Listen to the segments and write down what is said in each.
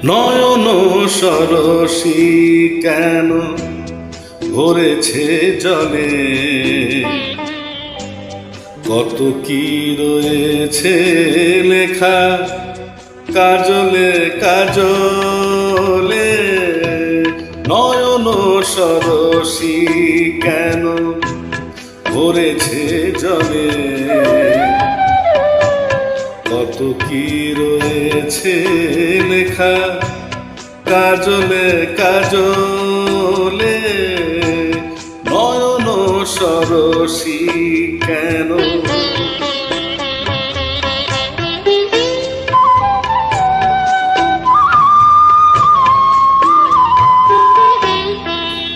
নয়ন সরসী কেন ভরেছে জলে, কত কি রয়েছে লেখা কাজলে কাজলে। নয়ন সরসী কেন ভরেছে জলে, কত কি রয়েছে লেখা কাজলে কাজলে। নয়ন সরসী কেন,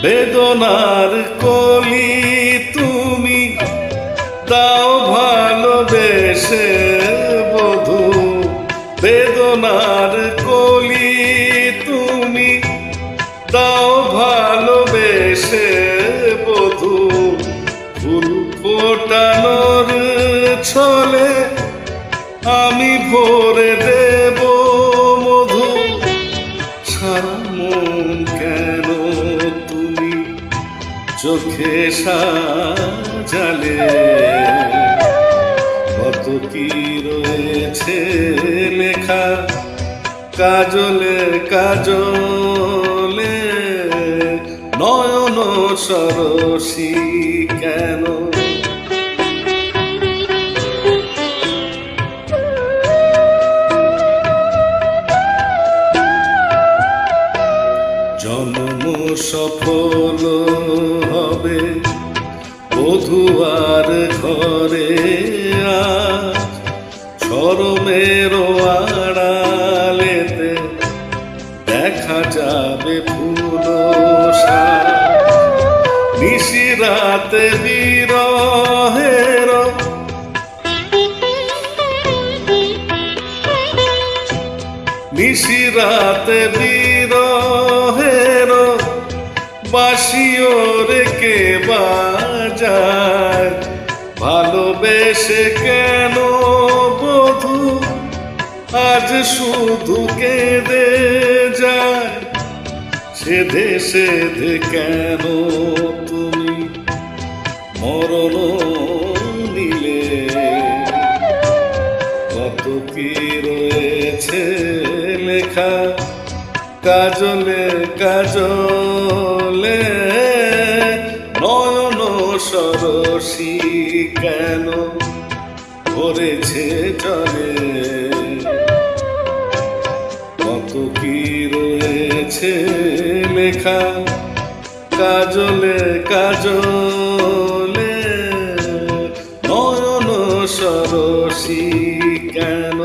বেদনার কলি তুমি দাও ভালোবেসে বধূ, বেদনার কলি তুমি দাও ভালোবেসে বধূ। ফুল ফোটানোর ছলে আমি ভরে দেব মধু, সারা মন কেন তুমি চোখে সাজালে। কত কি রয়েছে লেখা কাজলে কাজলে। নয়ন সরসী কেন, জন্ম সফল হবে বধুয়ার ঘরে, শরমের আড়ালেতে দেখা যাবে ফুল নিশিরাতে বিরহের, নিশিরাতে বিরহের বাঁশিও রেখে বাজায়। ভালোবেসে কেন বধূ আজ শুধু কেঁদে যায়, সেধে সেধে কেন তুমি মরণ নিলে। কত কি রয়েছে লেখা কাজলে কাজলে। নয়ন সরসী কেন ভরেছে জলে, কত কি রয়েছে লেখা কাজলে কাজলে। নয়ন সরসী কেন।